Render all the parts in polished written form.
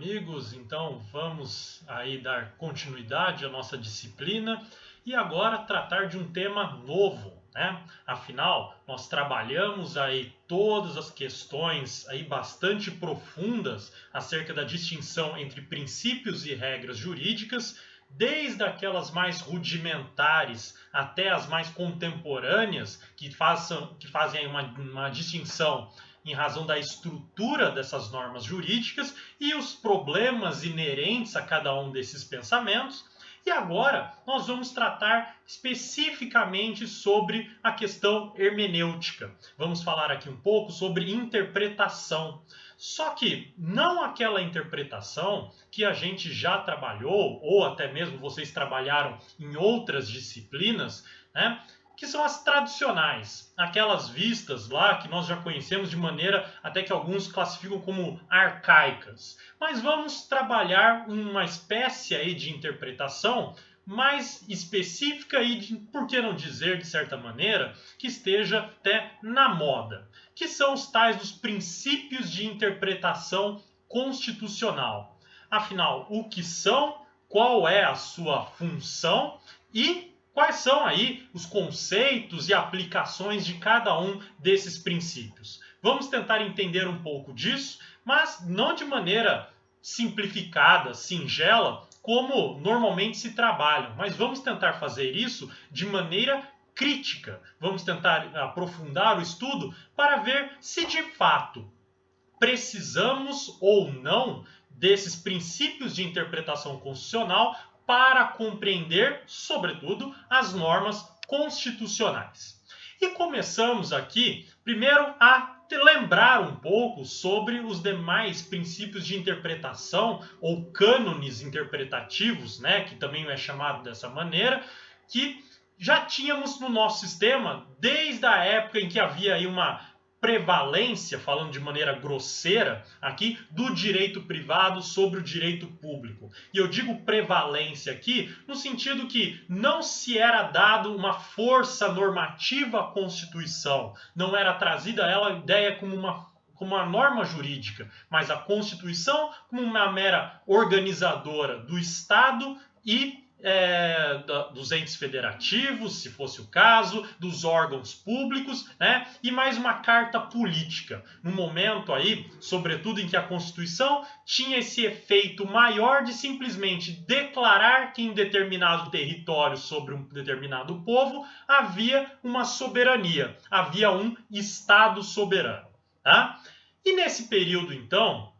amigos. Então vamos aí dar continuidade à nossa disciplina e agora tratar de um tema novo, né? Afinal, nós trabalhamos aí todas as questões aí bastante profundas acerca da distinção entre princípios e regras jurídicas, desde aquelas mais rudimentares até as mais contemporâneas, que fazem aí uma distinção em razão da estrutura dessas normas jurídicas e os problemas inerentes a cada um desses pensamentos. E agora nós vamos tratar especificamente sobre a questão hermenêutica. Vamos falar aqui um pouco sobre interpretação. Só que não aquela interpretação que a gente já trabalhou, ou até mesmo vocês trabalharam em outras disciplinas, né? Que são as tradicionais, aquelas vistas lá que nós já conhecemos de maneira até que alguns classificam como arcaicas. Mas vamos trabalhar uma espécie aí de interpretação mais específica e, por que não dizer, de certa maneira, que esteja até na moda, que são os tais dos princípios de interpretação constitucional. Afinal, o que são, qual é a sua função e quais são aí os conceitos e aplicações de cada um desses princípios? Vamos tentar entender um pouco disso, mas não de maneira simplificada, singela, como normalmente se trabalham, mas vamos tentar fazer isso de maneira crítica. Vamos tentar aprofundar o estudo para ver se de fato precisamos ou não desses princípios de interpretação constitucional para compreender, sobretudo, as normas constitucionais. E começamos aqui, primeiro, a lembrar um pouco sobre os demais princípios de interpretação, ou cânones interpretativos, né, que também é chamado dessa maneira, que já tínhamos no nosso sistema desde a época em que havia aí uma prevalência, falando de maneira grosseira aqui, do direito privado sobre o direito público. E eu digo prevalência aqui no sentido que não se era dado uma força normativa à Constituição, não era trazida ela a ideia como uma norma jurídica, mas a Constituição como uma mera organizadora do Estado e dos entes federativos, se fosse o caso, dos órgãos públicos, né? E mais uma carta política, no momento aí, sobretudo em que a Constituição tinha esse efeito maior de simplesmente declarar que em determinado território sobre um determinado povo havia uma soberania, havia um Estado soberano, tá? E nesse período, então,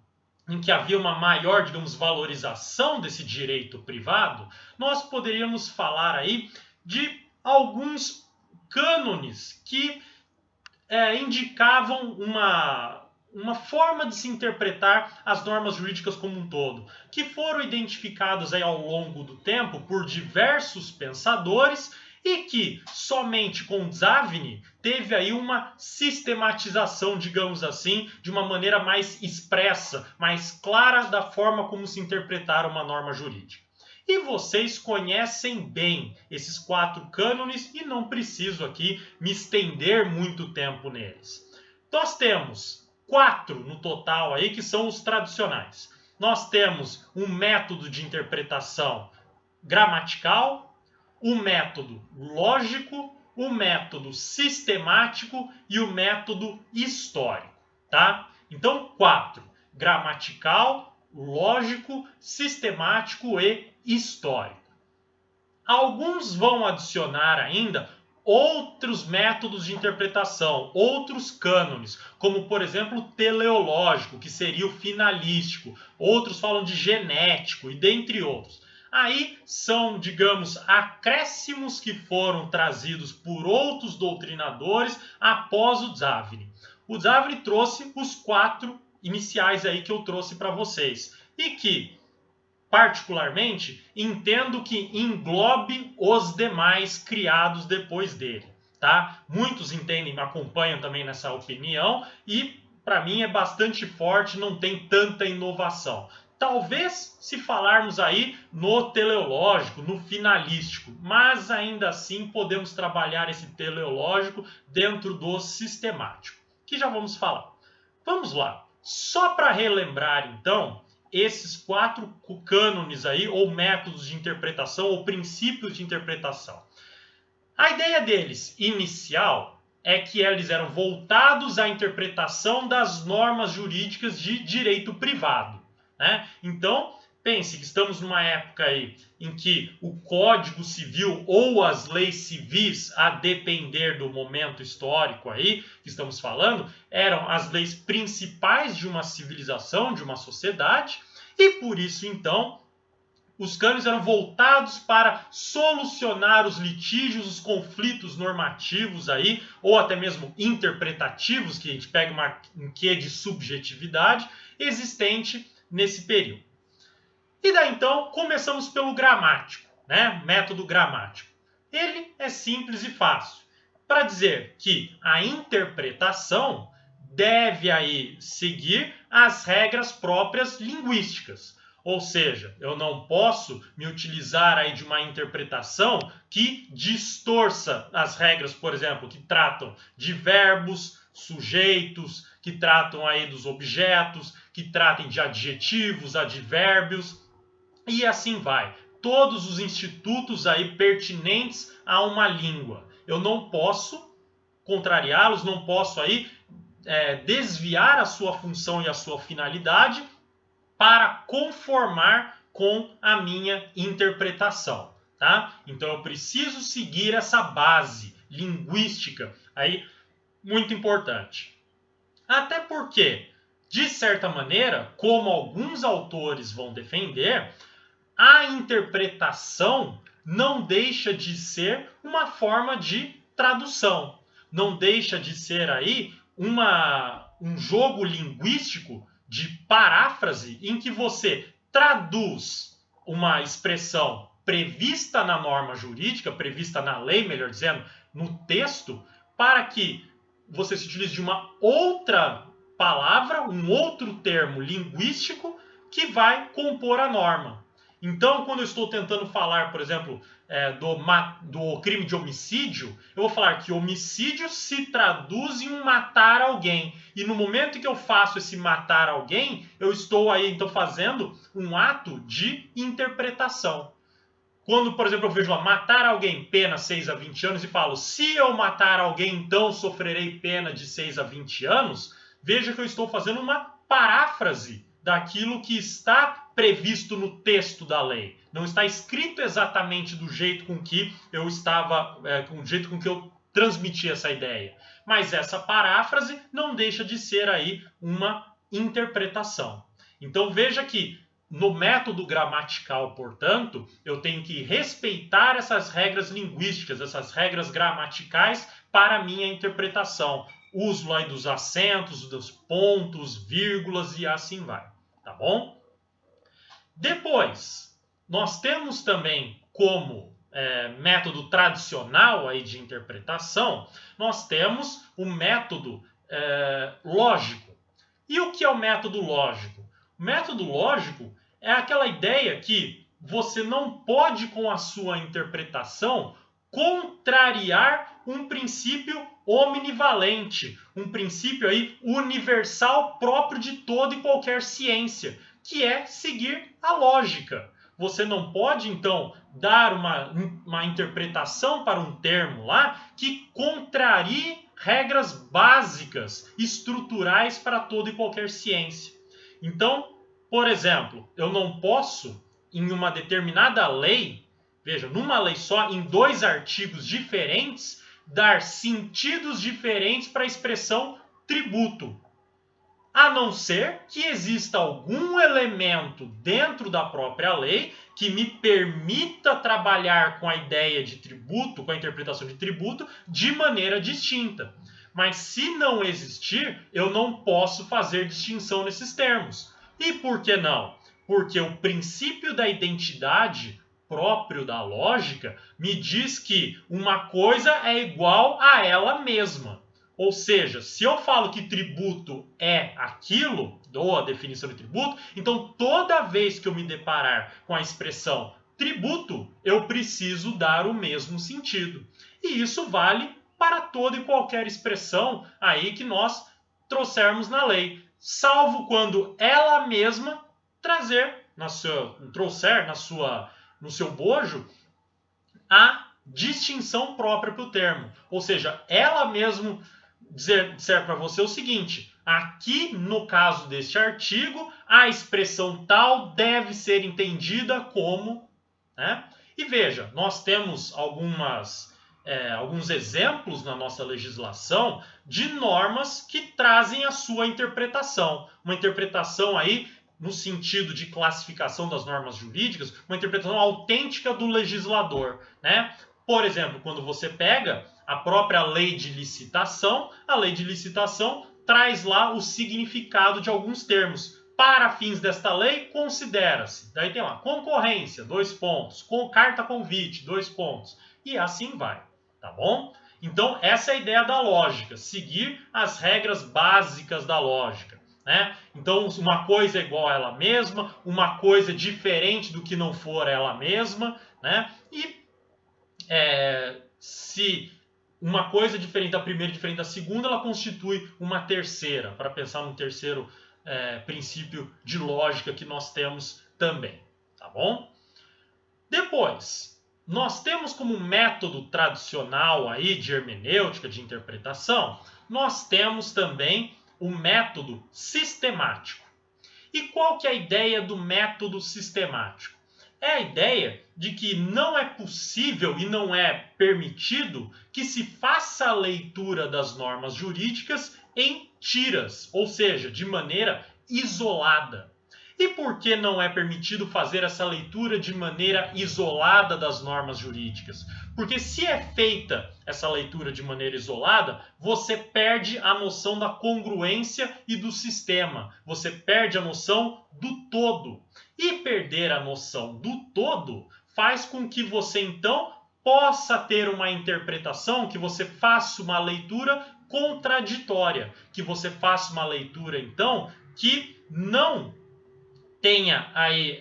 em que havia uma maior, digamos, valorização desse direito privado, nós poderíamos falar aí de alguns cânones que indicavam uma forma de se interpretar as normas jurídicas como um todo, que foram identificados aí ao longo do tempo por diversos pensadores e que somente com Zavini teve aí uma sistematização, digamos assim, de uma maneira mais expressa, mais clara da forma como se interpretar uma norma jurídica. E vocês conhecem bem esses 4 cânones e não preciso aqui me estender muito tempo neles. Nós temos 4 no total aí que são os tradicionais. Nós temos um método de interpretação gramatical, o método lógico, o método sistemático e o método histórico, tá? Então, 4: gramatical, lógico, sistemático e histórico. Alguns vão adicionar ainda outros métodos de interpretação, outros cânones, como por exemplo o teleológico, que seria o finalístico, outros falam de genético e dentre outros. Aí são, digamos, acréscimos que foram trazidos por outros doutrinadores após o Zavini. O Zavini trouxe os 4 iniciais aí que eu trouxe para vocês e que, particularmente, entendo que englobe os demais criados depois dele, tá? Muitos entendem, me acompanham também nessa opinião e, para mim, é bastante forte, não tem tanta inovação. Talvez se falarmos aí no teleológico, no finalístico, mas ainda assim podemos trabalhar esse teleológico dentro do sistemático, que já vamos falar. Vamos lá, só para relembrar então, esses 4 cânones aí, ou métodos de interpretação, ou princípios de interpretação. A ideia deles, inicial, é que eles eram voltados à interpretação das normas jurídicas de direito privado, né? Então, pense que estamos numa época aí em que o Código Civil ou as leis civis, a depender do momento histórico aí que estamos falando, eram as leis principais de uma civilização, de uma sociedade, e por isso, então, os cânones eram voltados para solucionar os litígios, os conflitos normativos aí, ou até mesmo interpretativos, que a gente pega um quê de subjetividade, existente nesse período. E daí então, começamos pelo gramático, né? Método gramático. Ele é simples e fácil. Para dizer que a interpretação deve aí seguir as regras próprias linguísticas. Ou seja, eu não posso me utilizar aí de uma interpretação que distorça as regras, por exemplo, que tratam de verbos, sujeitos, que tratam aí dos objetos, que tratem de adjetivos, advérbios, e assim vai. Todos os institutos aí pertinentes a uma língua. Eu não posso contrariá-los, não posso aí desviar a sua função e a sua finalidade para conformar com a minha interpretação, tá? Então eu preciso seguir essa base linguística aí muito importante. Até porque, de certa maneira, como alguns autores vão defender, a interpretação não deixa de ser uma forma de tradução, não deixa de ser aí um jogo linguístico de paráfrase em que você traduz uma expressão prevista na norma jurídica, prevista na lei, melhor dizendo, no texto, para que você se utilize de uma outra palavra, um outro termo linguístico que vai compor a norma. Então, quando eu estou tentando falar, por exemplo, do crime de homicídio, eu vou falar que homicídio se traduz em um matar alguém. E no momento que eu faço esse matar alguém, eu estou aí, então, fazendo um ato de interpretação. Quando, por exemplo, eu vejo lá, matar alguém, pena 6 a 20 anos, e falo, se eu matar alguém, então sofrerei pena de 6 a 20 anos, veja que eu estou fazendo uma paráfrase daquilo que está previsto no texto da lei. Não está escrito exatamente do jeito com que eu estava, do jeito com que eu transmiti essa ideia. Mas essa paráfrase não deixa de ser aí uma interpretação. Então veja que no método gramatical, portanto, eu tenho que respeitar essas regras linguísticas, essas regras gramaticais para a minha interpretação. Uso aí dos acentos, dos pontos, vírgulas e assim vai. Tá bom? Depois, nós temos também como método tradicional aí de interpretação, nós temos o método lógico. E o que é o método lógico? O método lógico é aquela ideia que você não pode, com a sua interpretação, contrariar um princípio omnivalente, um princípio aí universal próprio de toda e qualquer ciência, que é seguir a lógica. Você não pode, então, dar uma interpretação para um termo lá que contrarie regras básicas, estruturais para toda e qualquer ciência. Então, por exemplo, eu não posso, em uma determinada lei, veja, numa lei só, em 2 artigos diferentes, dar sentidos diferentes para a expressão tributo. A não ser que exista algum elemento dentro da própria lei que me permita trabalhar com a ideia de tributo, com a interpretação de tributo, de maneira distinta. Mas se não existir, eu não posso fazer distinção nesses termos. E por que não? Porque o princípio da identidade próprio da lógica me diz que uma coisa é igual a ela mesma. Ou seja, se eu falo que tributo é aquilo, dou a definição de tributo, então toda vez que eu me deparar com a expressão tributo, eu preciso dar o mesmo sentido. E isso vale para toda e qualquer expressão aí que nós trouxermos na lei, salvo quando ela mesma trouxer no seu bojo a distinção própria para o termo. Ou seja, ela mesmo disser para você o seguinte: aqui no caso deste artigo, a expressão tal deve ser entendida como, né? E veja, nós temos alguns exemplos na nossa legislação de normas que trazem a sua interpretação. Uma interpretação aí no sentido de classificação das normas jurídicas, uma interpretação autêntica do legislador, né? Por exemplo, quando você pega a própria lei de licitação, a lei de licitação traz lá o significado de alguns termos. Para fins desta lei, considera-se. Daí tem lá, concorrência, 2 pontos. Carta convite, 2 pontos. E assim vai, tá bom? Então, essa é a ideia da lógica, seguir as regras básicas da lógica, né? Então, uma coisa é igual a ela mesma, uma coisa é diferente do que não for ela mesma, né? E se uma coisa é diferente da primeira e diferente da segunda, ela constitui uma terceira, para pensar no terceiro princípio de lógica que nós temos também, tá bom? Depois, nós temos como método tradicional aí de hermenêutica, de interpretação, nós temos também o método sistemático. E qual que é a ideia do método sistemático? É a ideia de que não é possível e não é permitido que se faça a leitura das normas jurídicas em tiras, ou seja, de maneira isolada. E por que não é permitido fazer essa leitura de maneira isolada das normas jurídicas? Porque se é feita essa leitura de maneira isolada, você perde a noção da congruência e do sistema. Você perde a noção do todo. E perder a noção do todo faz com que você, então, possa ter uma interpretação, que você faça uma leitura contraditória, que você faça uma leitura, então, que não tenha aí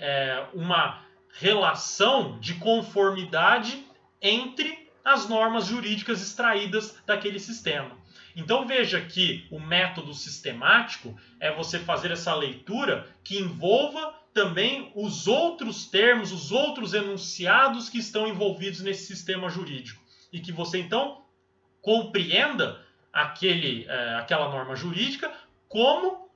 uma relação de conformidade entre as normas jurídicas extraídas daquele sistema. Então veja que o método sistemático é você fazer essa leitura que envolva também os outros termos, os outros enunciados que estão envolvidos nesse sistema jurídico. E que você então compreenda aquela norma jurídica como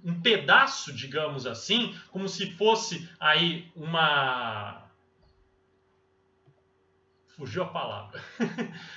um pedaço, digamos assim, como se fosse aí fugiu a palavra.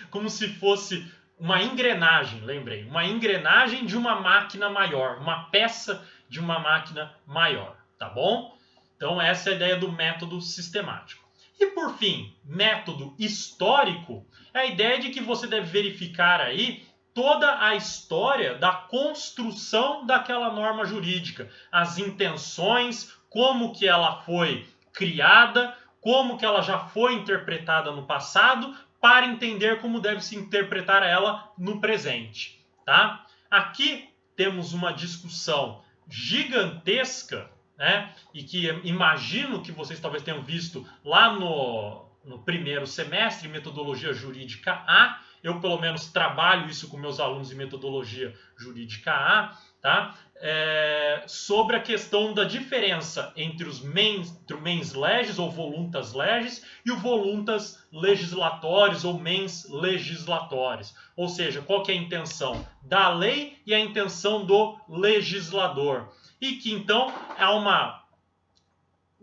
Como se fosse uma engrenagem, lembrei. Uma engrenagem de uma máquina maior, uma peça de uma máquina maior, tá bom? Então essa é a ideia do método sistemático. E por fim, método histórico é a ideia de que você deve verificar aí toda a história da construção daquela norma jurídica, as intenções, como que ela foi criada, como que ela já foi interpretada no passado, para entender como deve se interpretar ela no presente, tá? Aqui temos uma discussão gigantesca, né? E que imagino que vocês talvez tenham visto lá no primeiro semestre, Metodologia Jurídica A. Eu, pelo menos, trabalho isso com meus alunos em Metodologia Jurídica A, tá? Sobre a questão da diferença entre o mens legis ou voluntas legis e o voluntas legislatórios ou mens legislatórios. Ou seja, qual que é a intenção da lei e a intenção do legislador. E que, então, há uma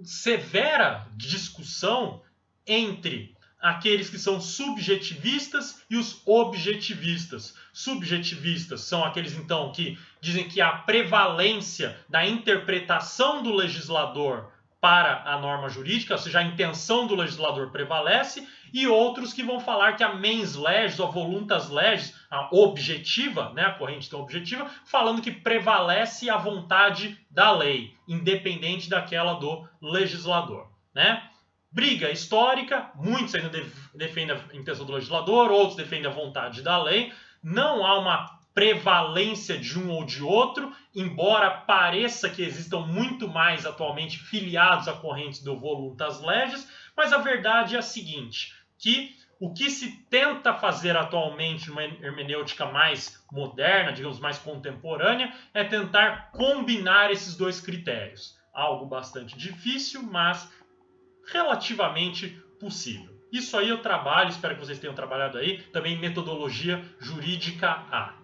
severa discussão entre aqueles que são subjetivistas e os objetivistas. Subjetivistas são aqueles, então, que dizem que a prevalência da interpretação do legislador para a norma jurídica, ou seja, a intenção do legislador prevalece, e outros que vão falar que a mens legis, ou voluntas legis, a objetiva, né, a corrente tão objetiva, falando que prevalece a vontade da lei, independente daquela do legislador, né? Briga histórica, muitos ainda defendem a intenção do legislador, outros defendem a vontade da lei. Não há uma prevalência de um ou de outro, embora pareça que existam muito mais atualmente filiados a correntes do voluntas legis, mas a verdade é a seguinte, que O que se tenta fazer atualmente numa hermenêutica mais moderna, digamos, mais contemporânea, é tentar combinar esses dois critérios. Algo bastante difícil, mas relativamente possível. Isso aí eu trabalho, espero que vocês tenham trabalhado aí, também em metodologia jurídica A.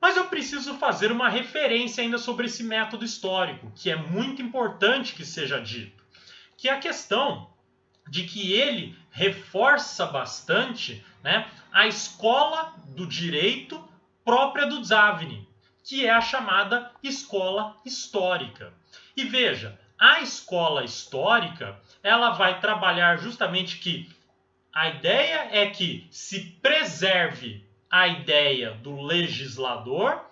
Mas eu preciso fazer uma referência ainda sobre esse método histórico, que é muito importante que seja dito, que é a questão de que ele reforça bastante, né, a escola do direito própria do Zavni, que é a chamada escola histórica. E veja, a escola histórica, ela vai trabalhar justamente que a ideia é que se preserve a ideia do legislador,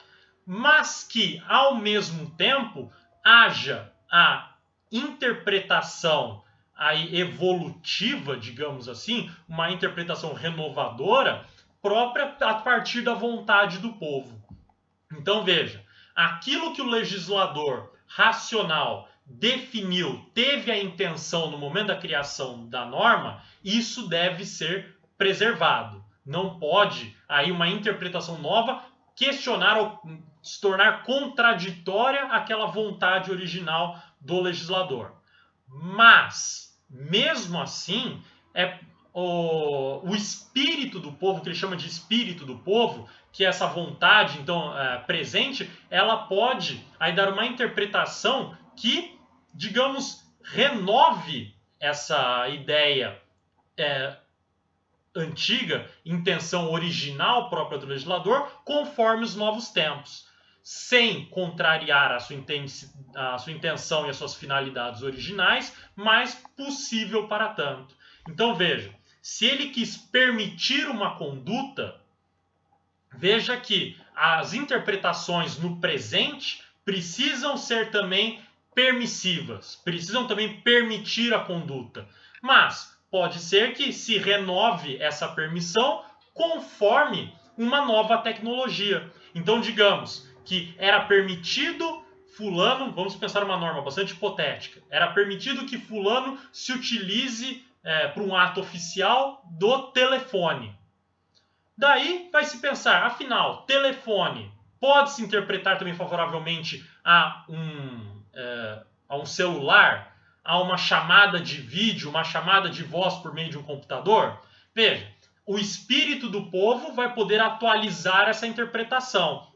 mas que, ao mesmo tempo, haja a interpretação aí evolutiva, digamos assim, uma interpretação renovadora própria a partir da vontade do povo. Então veja, aquilo que o legislador racional definiu, teve a intenção no momento da criação da norma, isso deve ser preservado. Não pode aí uma interpretação nova questionar ou se tornar contraditória àquela vontade original do legislador. Mas, mesmo assim, o espírito do povo, que ele chama de espírito do povo, que é essa vontade, então, presente, ela pode aí dar uma interpretação que, digamos, renove essa ideia antiga, intenção original própria do legislador, conforme os novos tempos, sem contrariar a sua intenção e as suas finalidades originais, mas possível para tanto. Então veja, se ele quis permitir uma conduta, veja que as interpretações no presente precisam ser também permissivas, precisam também permitir a conduta, mas pode ser que se renove essa permissão conforme uma nova tecnologia. Então, digamos que era permitido fulano, vamos pensar uma norma bastante hipotética, era permitido que fulano se utilize para um ato oficial do telefone. Daí vai se pensar, afinal, telefone pode se interpretar também favoravelmente a um celular, a uma chamada de vídeo, uma chamada de voz por meio de um computador? Veja, o espírito do povo vai poder atualizar essa interpretação,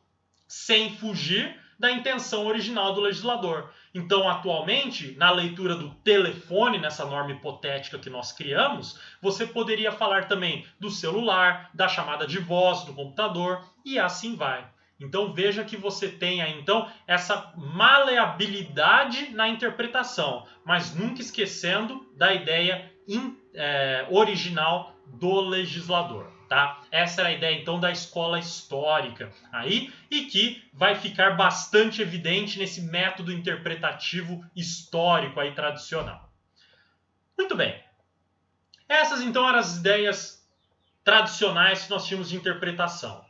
sem fugir da intenção original do legislador. Então, atualmente, na leitura do telefone, nessa norma hipotética que nós criamos, você poderia falar também do celular, da chamada de voz, do computador, e assim vai. Então, veja que você tem aí, então, essa maleabilidade na interpretação, mas nunca esquecendo da ideia original do legislador. Tá? Essa era a ideia, então, da escola histórica aí, e que vai ficar bastante evidente nesse método interpretativo histórico aí tradicional. Muito bem. Essas, então, eram as ideias tradicionais que nós tínhamos de interpretação.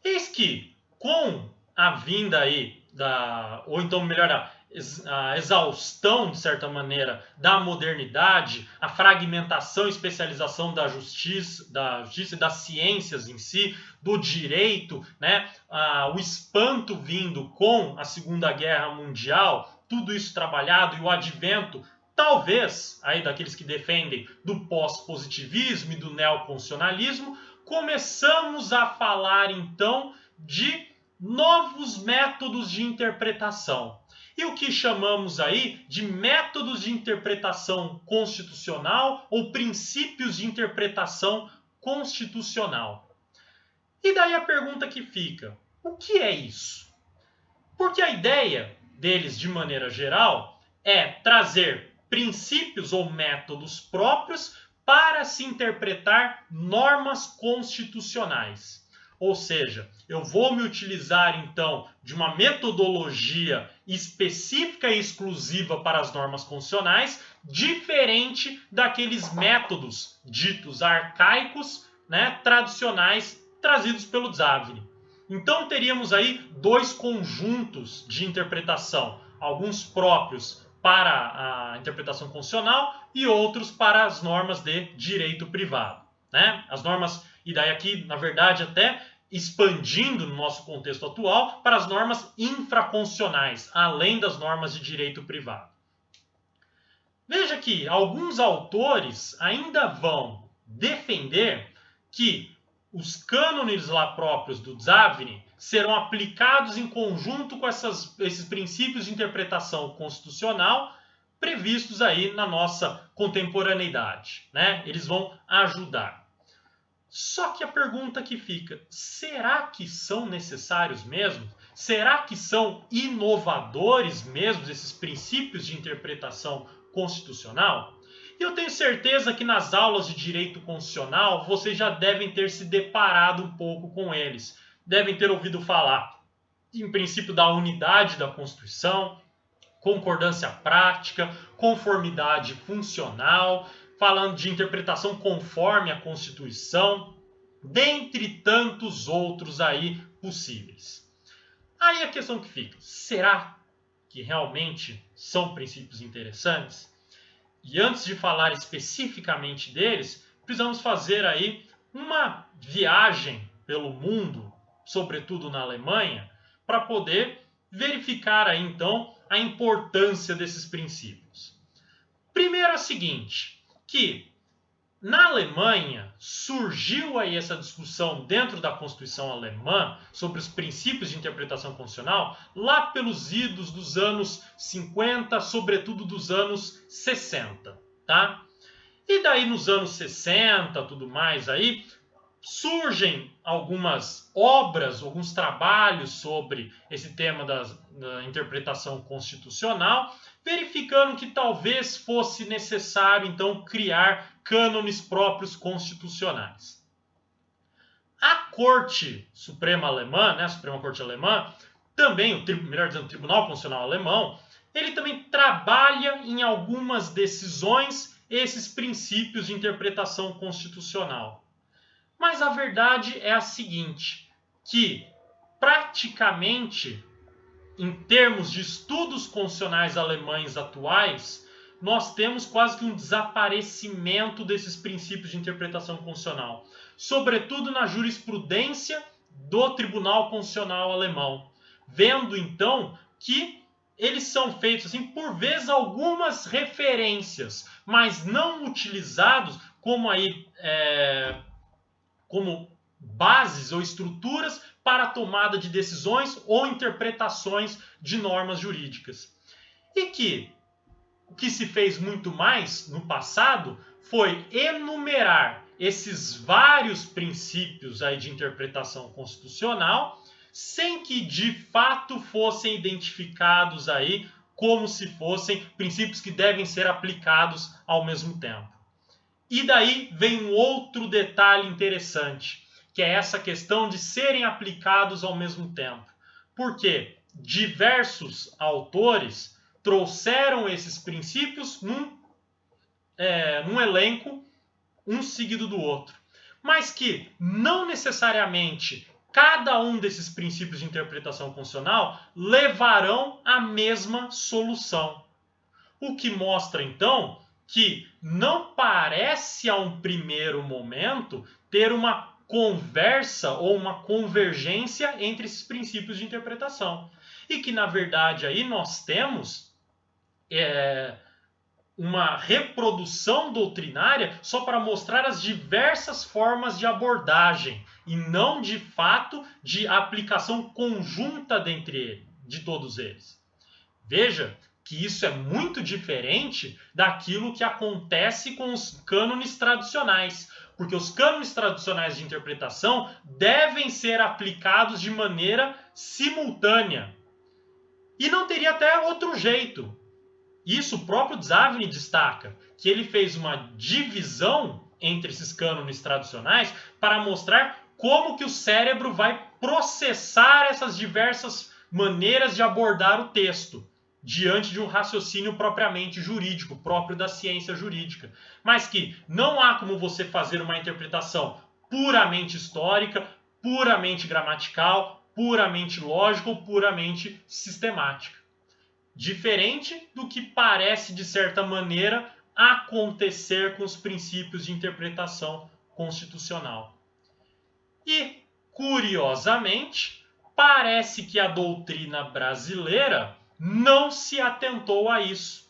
Eis que, com a vinda aí ou então melhor, a exaustão, de certa maneira, da modernidade, a fragmentação e especialização da justiça e das ciências em si, do direito, né? O espanto vindo com a Segunda Guerra Mundial, tudo isso trabalhado, e o advento, talvez, aí daqueles que defendem do pós-positivismo e do neoconstitucionalismo, começamos a falar, então, de novos métodos de interpretação. E o que chamamos aí de métodos de interpretação constitucional ou princípios de interpretação constitucional. E daí a pergunta que fica, o que é isso? Porque a ideia deles, de maneira geral, é trazer princípios ou métodos próprios para se interpretar normas constitucionais. Ou seja, eu vou me utilizar, então, de uma metodologia específica e exclusiva para as normas constitucionais, diferente daqueles métodos ditos arcaicos, né, tradicionais, trazidos pelo Zavni. Então, teríamos aí dois conjuntos de interpretação, alguns próprios para a interpretação constitucional e outros para as normas de direito privado. né? As normas, e daí aqui, na verdade, até expandindo no nosso contexto atual para as normas infraconstitucionais, além das normas de direito privado. Veja que alguns autores ainda vão defender que os cânones lá próprios do Zavni serão aplicados em conjunto com esses princípios de interpretação constitucional previstos aí na nossa contemporaneidade, né? Eles vão ajudar. Só que a pergunta que fica, será que são necessários mesmo? Será que são inovadores mesmo esses princípios de interpretação constitucional? E eu tenho certeza que nas aulas de direito constitucional vocês já devem ter se deparado um pouco com eles. Devem ter ouvido falar, em princípio, da unidade da Constituição, concordância prática, conformidade funcional, falando de interpretação conforme a Constituição, dentre tantos outros aí possíveis. Aí a questão que fica, será que realmente são princípios interessantes? E antes de falar especificamente deles, precisamos fazer aí uma viagem pelo mundo, sobretudo na Alemanha, para poder verificar aí então a importância desses princípios. Primeiro é o seguinte, que na Alemanha surgiu aí essa discussão dentro da Constituição alemã sobre os princípios de interpretação constitucional lá pelos idos dos anos 50, sobretudo dos anos 60, tá? E daí nos anos 60, tudo mais aí, surgem algumas obras, alguns trabalhos sobre esse tema da interpretação constitucional, verificando que talvez fosse necessário, então, criar cânones próprios constitucionais. A Corte Suprema Alemã, né, a Suprema Corte Alemã, também, melhor dizendo, o Tribunal Constitucional Alemão, ele também trabalha em algumas decisões esses princípios de interpretação constitucional. Mas a verdade é a seguinte, que praticamente, em termos de estudos constitucionais alemães atuais, nós temos quase que um desaparecimento desses princípios de interpretação constitucional, sobretudo na jurisprudência do Tribunal Constitucional Alemão, vendo então que eles são feitos assim por vezes algumas referências, mas não utilizados como aí como bases ou estruturas para a tomada de decisões ou interpretações de normas jurídicas. E que o que se fez muito mais no passado foi enumerar esses vários princípios aí de interpretação constitucional sem que de fato fossem identificados aí como se fossem princípios que devem ser aplicados ao mesmo tempo. E daí vem um outro detalhe interessante, que é essa questão de serem aplicados ao mesmo tempo. Porque diversos autores trouxeram esses princípios num elenco, um seguido do outro. Mas que não necessariamente cada um desses princípios de interpretação constitucional levarão à mesma solução. O que mostra, então, que não parece a um primeiro momento ter uma conversa ou uma convergência entre esses princípios de interpretação. E que, na verdade, aí nós temos uma reprodução doutrinária só para mostrar as diversas formas de abordagem e não, de fato, de aplicação conjunta de todos eles. Veja que isso é muito diferente daquilo que acontece com os cânones tradicionais, porque os cânones tradicionais de interpretação devem ser aplicados de maneira simultânea. E não teria até outro jeito. Isso o próprio Zavni destaca, que ele fez uma divisão entre esses cânones tradicionais para mostrar como que o cérebro vai processar essas diversas maneiras de abordar o texto diante de um raciocínio propriamente jurídico, próprio da ciência jurídica. Mas que não há como você fazer uma interpretação puramente histórica, puramente gramatical, puramente lógica ou puramente sistemática. Diferente do que parece, de certa maneira, acontecer com os princípios de interpretação constitucional. E, curiosamente, parece que a doutrina brasileira não se atentou a isso.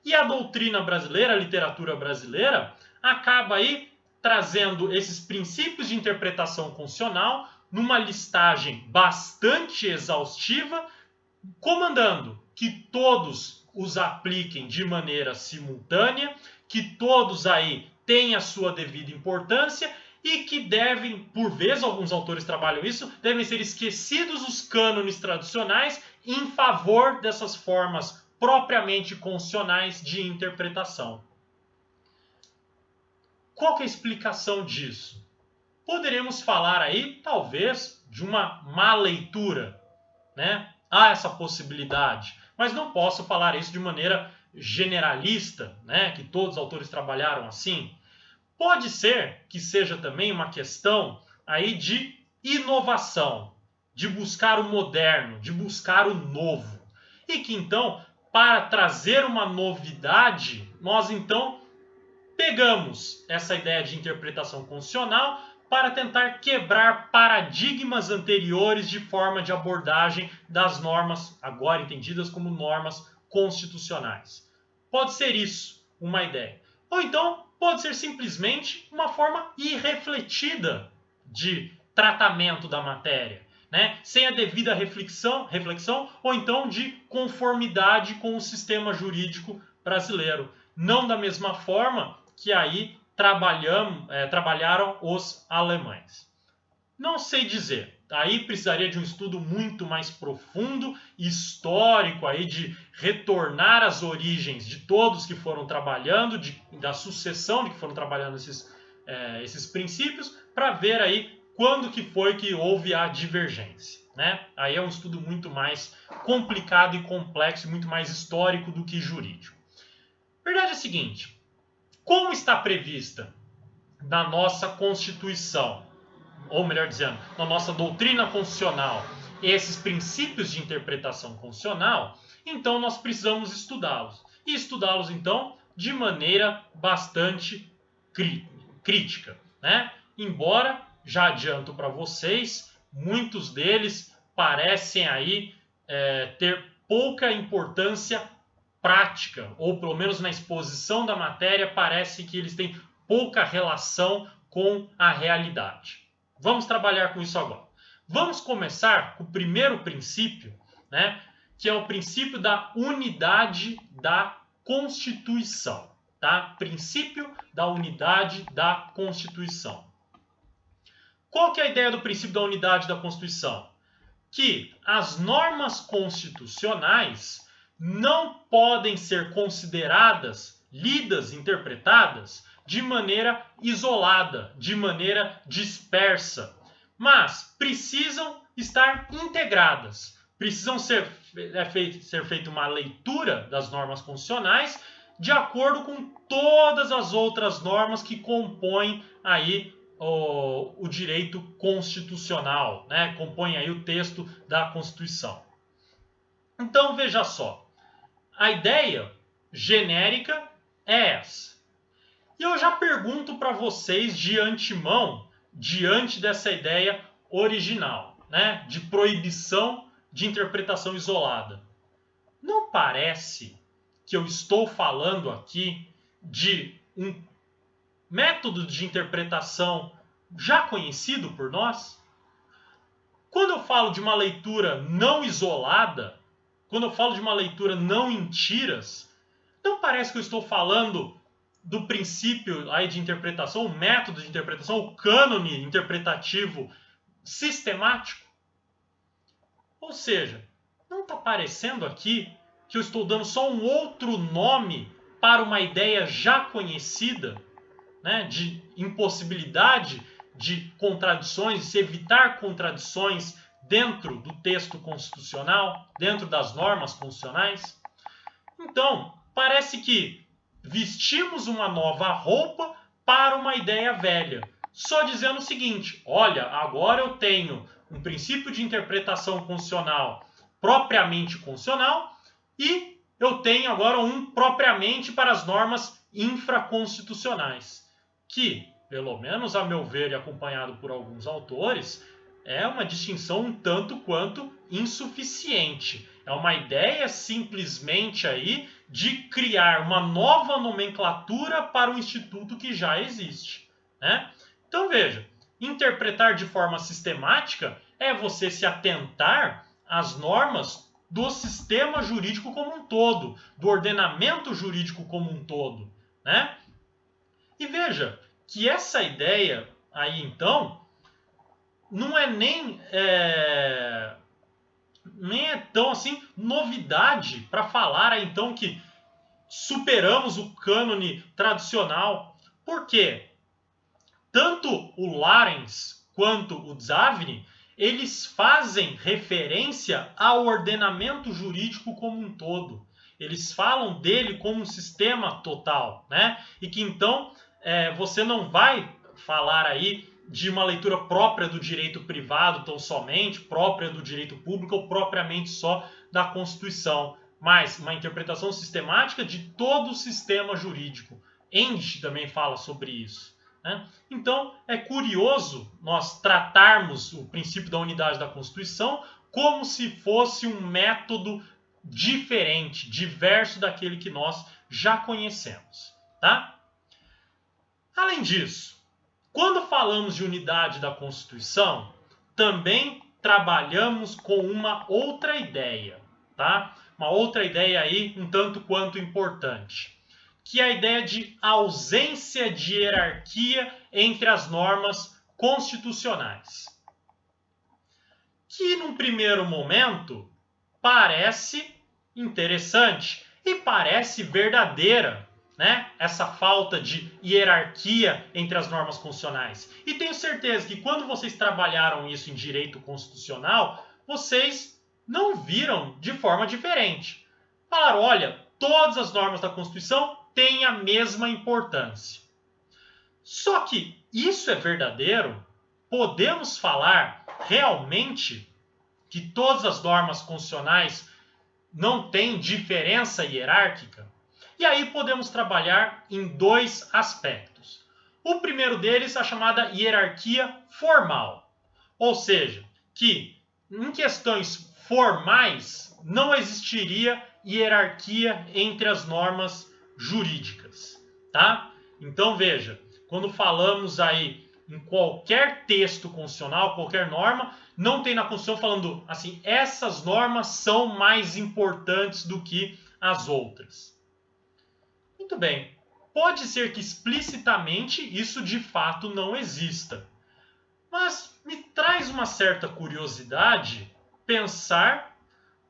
E a doutrina brasileira, a literatura brasileira, acaba aí trazendo esses princípios de interpretação constitucional numa listagem bastante exaustiva, comandando que todos os apliquem de maneira simultânea, que todos aí tenham a sua devida importância e que devem, por vezes, alguns autores trabalham isso, devem ser esquecidos os cânones tradicionais em favor dessas formas propriamente constitucionais de interpretação. Qual que é a explicação disso? Poderemos falar aí, talvez, de uma má leitura, né? Há essa possibilidade, mas não posso falar isso de maneira generalista, né? Que todos os autores trabalharam assim. Pode ser que seja também uma questão aí de inovação, de buscar o moderno, de buscar o novo. E que então, para trazer uma novidade, nós então pegamos essa ideia de interpretação constitucional para tentar quebrar paradigmas anteriores de forma de abordagem das normas, agora entendidas como normas constitucionais. Pode ser isso uma ideia. Ou então, pode ser simplesmente uma forma irrefletida de tratamento da matéria, né? Sem a devida reflexão, ou então de conformidade com o sistema jurídico brasileiro. Não da mesma forma que aí trabalharam os alemães. Não sei dizer. Aí precisaria de um estudo muito mais profundo, histórico, aí de retornar às origens de todos que foram trabalhando, da sucessão de que foram trabalhando esses princípios, para ver aí quando que foi que houve a divergência, né? Aí é um estudo muito mais complicado e complexo, muito mais histórico do que jurídico. A verdade é a seguinte: como está prevista na nossa Constituição, ou melhor dizendo, na nossa doutrina constitucional, esses princípios de interpretação constitucional, então nós precisamos estudá-los. E estudá-los, então, de maneira bastante crítica, né? Embora, já adianto para vocês, muitos deles parecem aí ter pouca importância prática, ou pelo menos na exposição da matéria, parece que eles têm pouca relação com a realidade. Vamos trabalhar com isso agora. Vamos começar com o primeiro princípio, né, que é o princípio da unidade da Constituição. Tá? Princípio da unidade da Constituição. Qual que é a ideia do princípio da unidade da Constituição? Que as normas constitucionais não podem ser consideradas, lidas, interpretadas de maneira isolada, de maneira dispersa, mas precisam estar integradas. Precisam ser feita uma leitura das normas constitucionais de acordo com todas as outras normas que compõem aí o direito constitucional, né? Compõem aí o texto da Constituição. Então, veja só. A ideia genérica é essa. E eu já pergunto para vocês de antemão, diante dessa ideia original, né, de proibição de interpretação isolada. Não parece que eu estou falando aqui de um método de interpretação já conhecido por nós? Quando eu falo de uma leitura não isolada, quando eu falo de uma leitura não em tiras, não parece que eu estou falando do princípio aí de interpretação, o método de interpretação, o cânone interpretativo sistemático? Ou seja, não está parecendo aqui que eu estou dando só um outro nome para uma ideia já conhecida, né, de impossibilidade de contradições, de se evitar contradições dentro do texto constitucional, dentro das normas constitucionais? Então, parece que vestimos uma nova roupa para uma ideia velha, só dizendo o seguinte: olha, agora eu tenho um princípio de interpretação constitucional propriamente constitucional e eu tenho agora um propriamente para as normas infraconstitucionais, que pelo menos a meu ver e acompanhado por alguns autores, é uma distinção um tanto quanto insuficiente. É uma ideia simplesmente aí de criar uma nova nomenclatura para o instituto que já existe, né? Então veja, interpretar de forma sistemática é você se atentar às normas do sistema jurídico como um todo, do ordenamento jurídico como um todo, né? E veja que essa ideia aí então não é nem é tão assim novidade para falar aí, então que superamos o cânone tradicional. Por quê? Tanto o Larens quanto o Zavni, eles fazem referência ao ordenamento jurídico como um todo. Eles falam dele como um sistema total, né? E que então você não vai falar aí de uma leitura própria do direito privado tão somente, própria do direito público ou propriamente só da Constituição, mas uma interpretação sistemática de todo o sistema jurídico. Endes também fala sobre isso, né? Então, é curioso nós tratarmos o princípio da unidade da Constituição como se fosse um método diferente, diverso daquele que nós já conhecemos, tá? Além disso, quando falamos de unidade da Constituição, também trabalhamos com uma outra ideia, tá? Uma outra ideia aí um tanto quanto importante, que é a ideia de ausência de hierarquia entre as normas constitucionais. Que num primeiro momento parece interessante e parece verdadeira, né? Essa falta de hierarquia entre as normas constitucionais. E tenho certeza que quando vocês trabalharam isso em direito constitucional, vocês não viram de forma diferente. Falaram, olha, todas as normas da Constituição têm a mesma importância. Só que isso é verdadeiro? Podemos falar realmente que todas as normas constitucionais não têm diferença hierárquica? E aí podemos trabalhar em dois aspectos. O primeiro deles é a chamada hierarquia formal. Ou seja, que em questões formais não existiria hierarquia entre as normas jurídicas, tá? Então veja, quando falamos aí em qualquer texto constitucional, qualquer norma, não tem na Constituição falando assim, essas normas são mais importantes do que as outras. Muito bem, pode ser que explicitamente isso de fato não exista. Mas me traz uma certa curiosidade pensar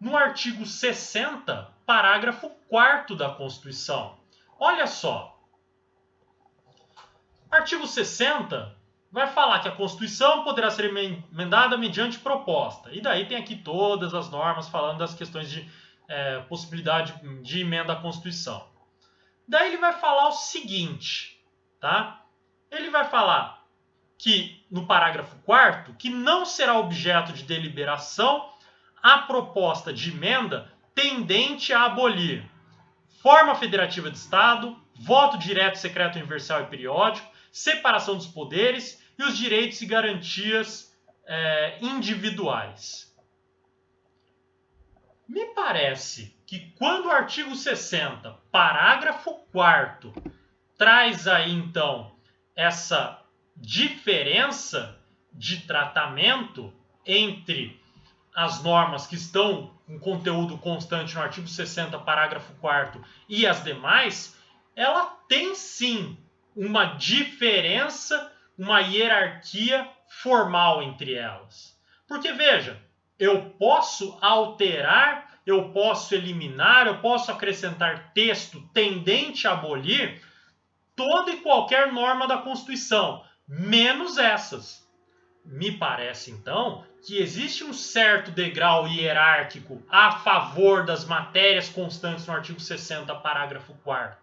no artigo 60, parágrafo 4º da Constituição. Olha só. Artigo 60 vai falar que a Constituição poderá ser emendada mediante proposta. E daí tem aqui todas as normas falando das questões de possibilidade de emenda à Constituição. Daí ele vai falar o seguinte, tá? Ele vai falar que, no parágrafo 4º, que não será objeto de deliberação a proposta de emenda tendente a abolir forma federativa de Estado, voto direto, secreto, universal e periódico, separação dos poderes e os direitos e garantias individuais. Me parece que quando o artigo 60, parágrafo 4º, traz aí então essa diferença de tratamento entre as normas que estão com conteúdo constante no artigo 60, parágrafo 4º e as demais, ela tem sim uma diferença, uma hierarquia formal entre elas. Porque veja, eu posso alterar, eu posso eliminar, eu posso acrescentar texto tendente a abolir toda e qualquer norma da Constituição, menos essas. Me parece, então, que existe um certo degrau hierárquico a favor das matérias constantes no artigo 60, parágrafo 4º.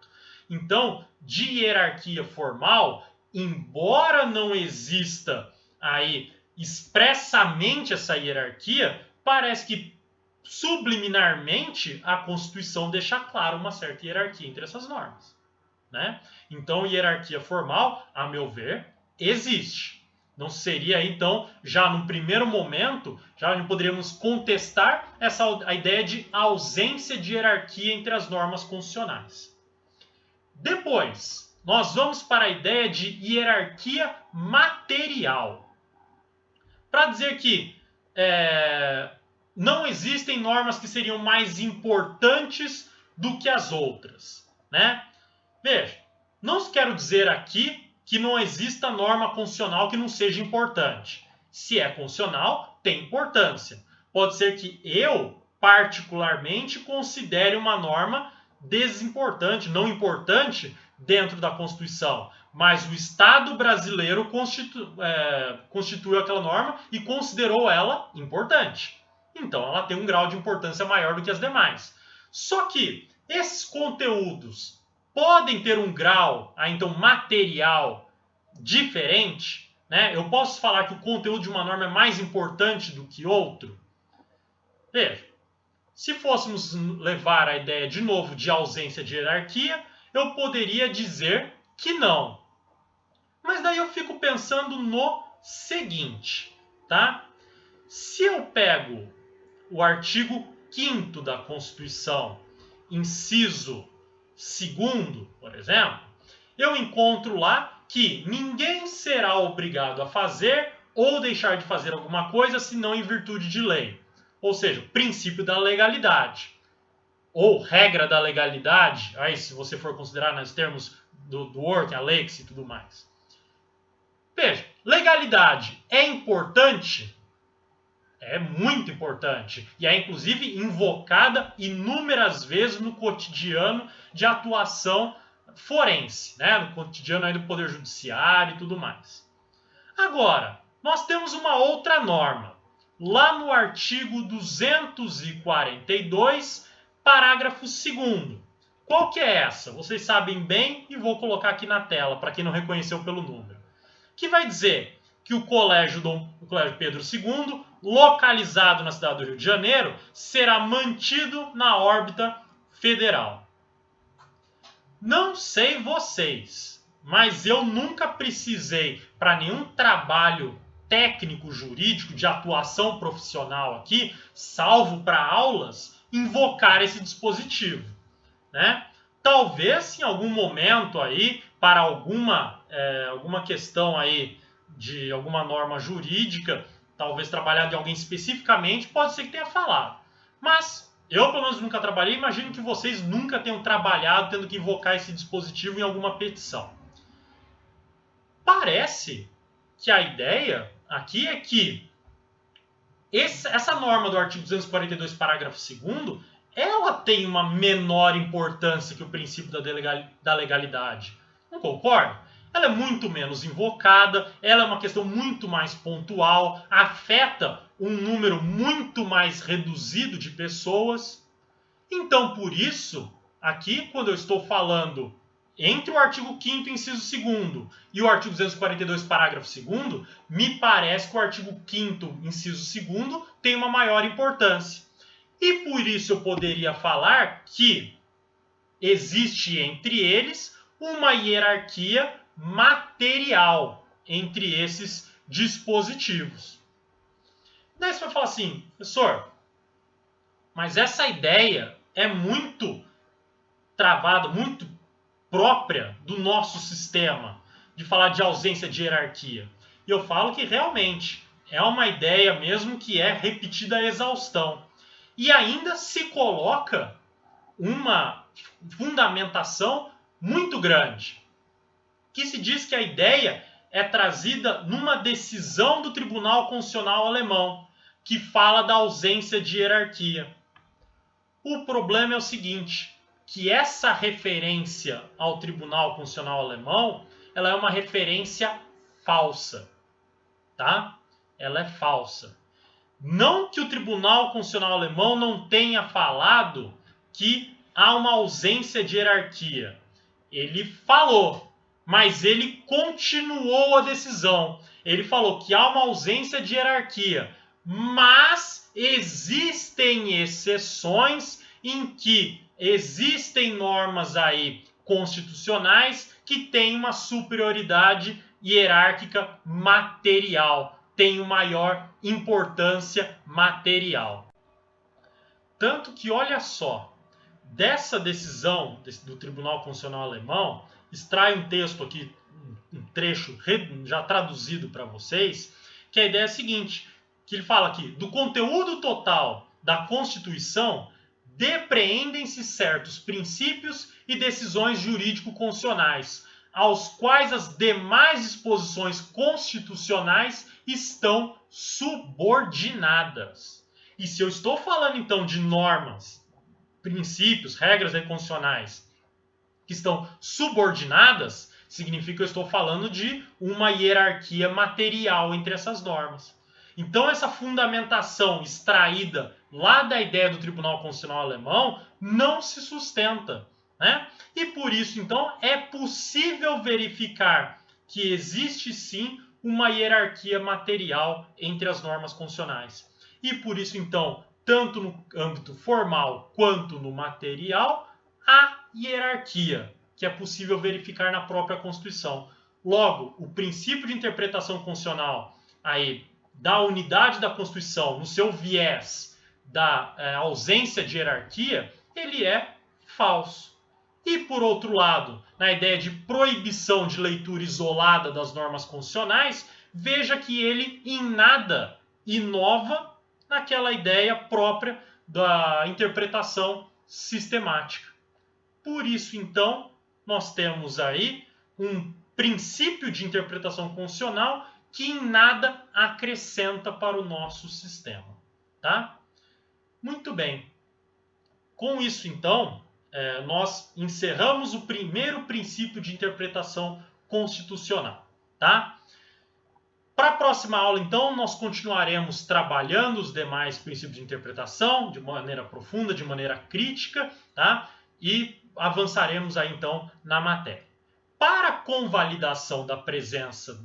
Então, de hierarquia formal, embora não exista aí expressamente essa hierarquia, parece que subliminarmente a Constituição deixa claro uma certa hierarquia entre essas normas. né? Então, hierarquia formal, a meu ver, existe. Não seria, então, já no primeiro momento, já poderíamos contestar a ideia de ausência de hierarquia entre as normas constitucionais. Depois, nós vamos para a ideia de hierarquia material. Para dizer que não existem normas que seriam mais importantes do que as outras, né? Veja, não quero dizer aqui que não exista norma constitucional que não seja importante. Se é constitucional, tem importância. Pode ser que eu, particularmente, considere uma norma desimportante, não importante dentro da Constituição, mas o Estado brasileiro constituiu aquela norma e considerou ela importante. Então ela tem um grau de importância maior do que as demais. Só que esses conteúdos podem ter um grau, então, material diferente, né? Eu posso falar que o conteúdo de uma norma é mais importante do que outro? Veja, se fôssemos levar a ideia de novo de ausência de hierarquia, eu poderia dizer que não. Mas daí eu fico pensando no seguinte, tá? Se eu pego o artigo 5º da Constituição, inciso 2º, por exemplo, eu encontro lá que ninguém será obrigado a fazer ou deixar de fazer alguma coisa senão em virtude de lei. Ou seja, o princípio da legalidade. Ou regra da legalidade, aí se você for considerar nos termos do work, a lex e tudo mais. Veja, legalidade é importante? É muito importante. E é inclusive invocada inúmeras vezes no cotidiano de atuação forense, né? No cotidiano aí do Poder Judiciário e tudo mais. Agora, nós temos uma outra norma. Lá no artigo 242, parágrafo 2º. Qual que é essa? Vocês sabem bem e vou colocar aqui na tela para quem não reconheceu pelo número. Que vai dizer que o Colégio Pedro II, localizado na cidade do Rio de Janeiro, será mantido na órbita federal. Não sei vocês, mas eu nunca precisei, para nenhum trabalho técnico jurídico de atuação profissional aqui, salvo para aulas, invocar esse dispositivo, né? Talvez em algum momento aí, para alguma questão aí de alguma norma jurídica, talvez trabalhado em alguém especificamente, pode ser que tenha falado. Mas eu, pelo menos, nunca trabalhei. Imagino que vocês nunca tenham trabalhado tendo que invocar esse dispositivo em alguma petição. Parece que a ideia aqui é que essa norma do artigo 242, parágrafo 2º, ela tem uma menor importância que o princípio da legalidade. Não concorda? Ela é muito menos invocada, ela é uma questão muito mais pontual, afeta um número muito mais reduzido de pessoas. Então, por isso, aqui, quando eu estou falando entre o artigo 5º, inciso 2º, e o artigo 242, parágrafo 2º, me parece que o artigo 5º, inciso 2º, tem uma maior importância. E por isso eu poderia falar que existe entre eles uma hierarquia material entre esses dispositivos. Daí você vai falar assim, professor, mas essa ideia é muito travada, muito própria do nosso sistema, de falar de ausência de hierarquia. E eu falo que realmente é uma ideia mesmo que é repetida a exaustão. E ainda se coloca uma fundamentação muito grande, que se diz que a ideia é trazida numa decisão do Tribunal Constitucional Alemão, que fala da ausência de hierarquia. O problema é o seguinte, que essa referência ao Tribunal Constitucional Alemão, ela é uma referência falsa, tá? Ela é falsa. Não que o Tribunal Constitucional Alemão não tenha falado que há uma ausência de hierarquia. Ele falou, mas ele continuou a decisão. Ele falou que há uma ausência de hierarquia, mas existem exceções em que existem normas aí constitucionais que têm uma superioridade hierárquica material, têm maior importância material. Tanto que, olha só, dessa decisão do Tribunal Constitucional Alemão, extrai um texto aqui, um trecho já traduzido para vocês, que a ideia é a seguinte, que ele fala aqui, do conteúdo total da Constituição, depreendem-se certos princípios e decisões jurídico-constitucionais, aos quais as demais disposições constitucionais estão subordinadas. E se eu estou falando, então, de normas, princípios, regras constitucionais que estão subordinadas, significa que eu estou falando de uma hierarquia material entre essas normas. Então, essa fundamentação extraída lá da ideia do Tribunal Constitucional Alemão não se sustenta, né? E por isso, então, é possível verificar que existe sim uma hierarquia material entre as normas constitucionais. E por isso, então, tanto no âmbito formal quanto no material, há hierarquia, que é possível verificar na própria Constituição. Logo, o princípio de interpretação constitucional aí, da unidade da Constituição, no seu viés da ausência de hierarquia, ele é falso. E, por outro lado, na ideia de proibição de leitura isolada das normas constitucionais, veja que ele em nada inova naquela ideia própria da interpretação sistemática. Por isso, então, nós temos aí um princípio de interpretação constitucional que em nada acrescenta para o nosso sistema. Tá? Muito bem. Com isso, então, nós encerramos o primeiro princípio de interpretação constitucional. Tá? Para a próxima aula, então, nós continuaremos trabalhando os demais princípios de interpretação de maneira profunda, de maneira crítica, tá? E avançaremos aí, então, na matéria. Para a convalidação da presença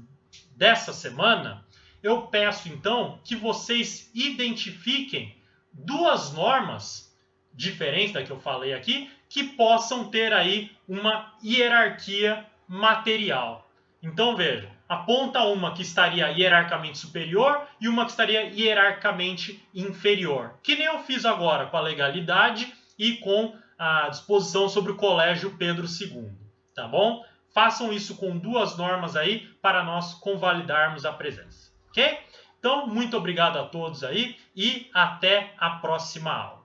dessa semana, eu peço, então, que vocês identifiquem duas normas diferentes da que eu falei aqui, que possam ter aí uma hierarquia material. Então, veja, aponta uma que estaria hierarquicamente superior e uma que estaria hierarquicamente inferior. Que nem eu fiz agora com a legalidade e com a disposição sobre o Colégio Pedro II. Tá bom? Façam isso com duas normas aí para nós convalidarmos a presença. Ok? Então, muito obrigado a todos aí e até a próxima aula.